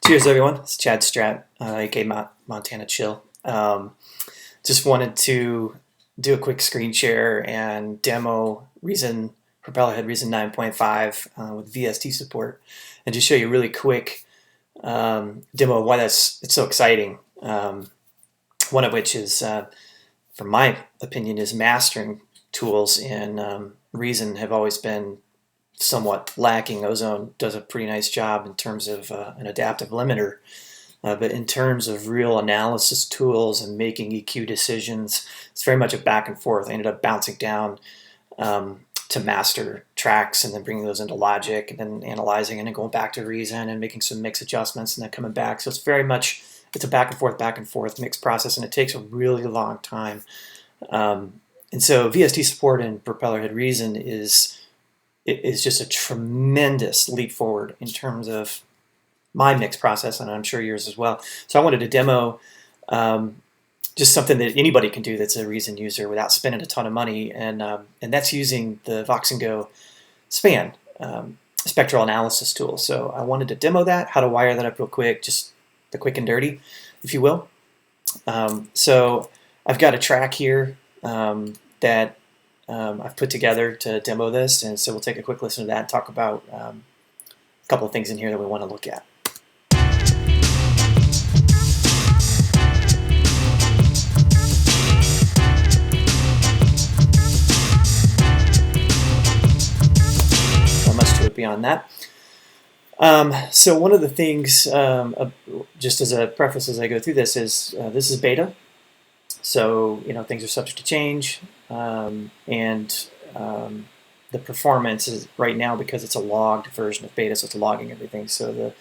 Cheers, everyone. It's Chad Strat, aka Montana Chill. Just wanted to do a quick screen share and demo Propellerhead Reason 9.5 with VST support, and just show you a really quick demo of why it's so exciting. One of which is, from my opinion, is mastering tools in Reason have always been somewhat lacking. Ozone does a pretty nice job in terms of an adaptive limiter, but in terms of real analysis tools and making EQ decisions, it's very much a back and forth. I ended up bouncing down to master tracks and then bringing those into Logic and then analyzing and then going back to Reason and making some mix adjustments and then coming back. So it's very much, it's a back and forth mix process, and it takes a really long time. And so VST support in Propellerhead Reason is just a tremendous leap forward in terms of my mix process, and I'm sure yours as well. So I wanted to demo just something that anybody can do that's a Reason user without spending a ton of money, and that's using the Voxengo SPAN spectral analysis tool. So I wanted to demo that, how to wire that up real quick, just the quick and dirty, if you will. So I've got a track here that I've put together to demo this, and so we'll take a quick listen to that and talk about a couple of things in here that we want to look at. Not much to it beyond that. So one of the things, just as a preface as I go through this is beta. So, things are subject to change, and the performance is right now, because it's a logged version of beta, so it's logging everything. So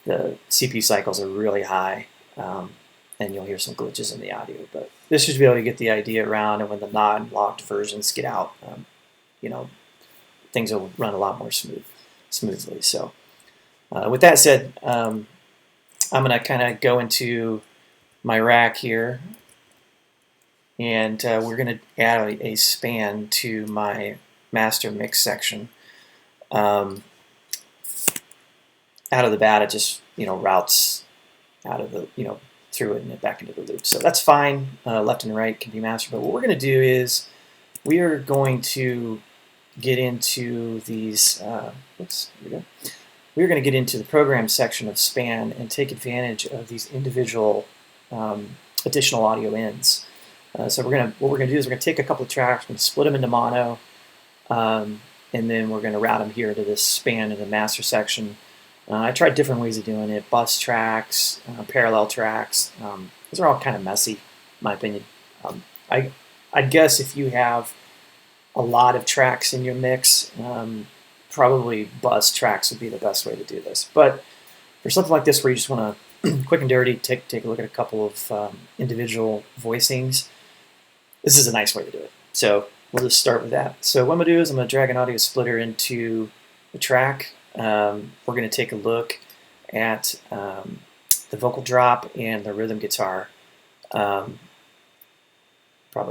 the CPU cycles are really high, and you'll hear some glitches in the audio. But this should be able to get the idea around, and when the non-logged versions get out, things will run a lot more smoothly. So, with that said, I'm going to kind of go into my rack here. And we're going to add a span to my master mix section. Out of the bat, it just routes out of the through it and back into the loop. So that's fine. Left and right can be mastered. But what we're going to do is we are going to get into these. Oops, here we go. We're going to get into the program section of SPAN and take advantage of these individual additional audio ins. So what we're gonna do is we're gonna take a couple of tracks, we're gonna split them into mono, and then we're gonna route them here to this span in the master section. I tried different ways of doing it: bus tracks, parallel tracks. Those are all kind of messy, in my opinion. I guess if you have a lot of tracks in your mix, probably bus tracks would be the best way to do this. But for something like this, where you just want to quick and dirty, take a look at a couple of individual voicings, this is a nice way to do it. So we'll just start with that. So what I'm going to do is I'm going to drag an audio splitter into the track. We're going to take a look at the vocal drop and the rhythm guitar. Probably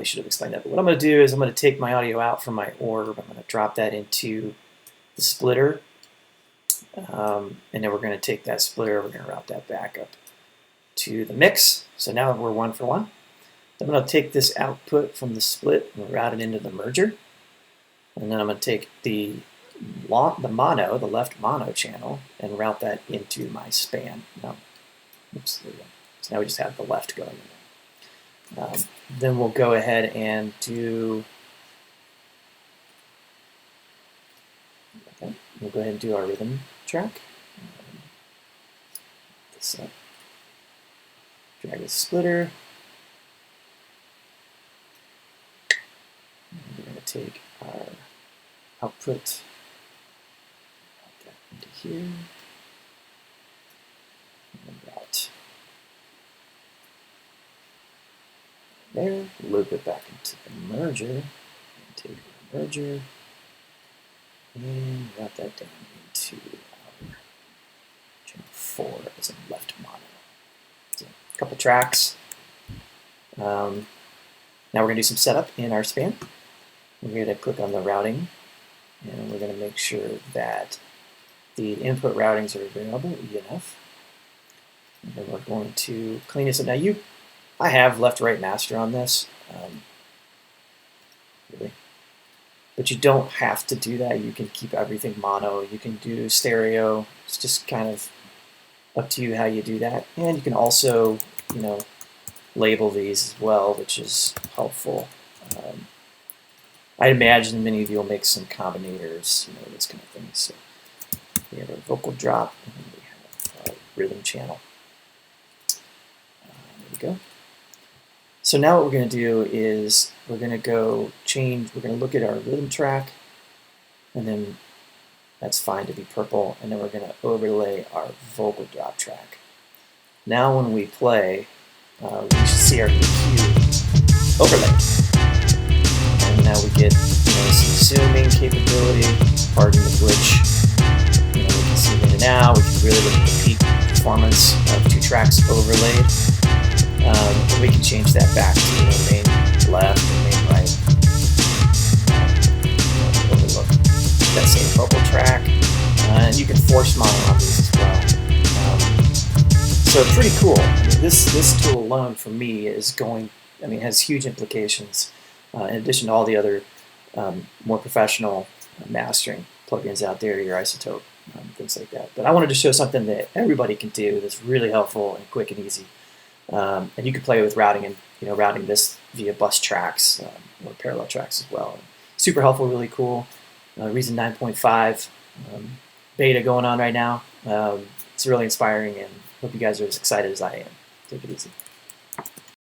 should have explained that, but what I'm going to do is I'm going to take my audio out from my orb. I'm going to drop that into the splitter, and then we're going to take that splitter, we're going to route that back up to the mix. So now we're one for one. I'm going to take this output from the split and route it into the merger. And then I'm going to take the mono, the left mono channel, and route that into my span. Oops, there we go. So now we just have the left going in there. Then we'll go ahead and do, we'll go ahead and do our rhythm track. This up. Drag the splitter. We're going to take our output, put that into here, and route there, loop it back into the merger, and take the merger, and route that down into our channel 4 as a left mono. So a couple tracks. Now we're going to do some setup in our span. We're going to click on the routing, and we're going to make sure that the input routings are available, ENF. And then we're going to clean this up. Now I have left-right master on this, really. But you don't have to do that. You can keep everything mono. You can do stereo. It's just kind of up to you how you do that. And you can also, label these as well, which is helpful. I imagine many of you will make some combinators, this kind of thing. So we have our vocal drop, and then we have our rhythm channel. There we go. So now what we're going to do is we're going to we're going to look at our rhythm track, and then that's fine to be purple, and then we're going to overlay our vocal drop track. Now when we play, we should see our EQ overlay. And now we get some zooming capability, pardon the glitch. We can zoom in and out, we can really look at the peak performance of 2 tracks overlaid. And we can change that back to main left and main right. Overlook that same vocal track. And you can force mono on these as well. So pretty cool. This tool alone for me has huge implications. In addition to all the other more professional mastering plugins out there, your Isotope, things like that. But I wanted to show something that everybody can do that's really helpful and quick and easy. And you can play with routing and routing this via bus tracks or parallel tracks as well. Super helpful, really cool. Reason 9.5 beta going on right now. It's really inspiring, and hope you guys are as excited as I am. Take it easy.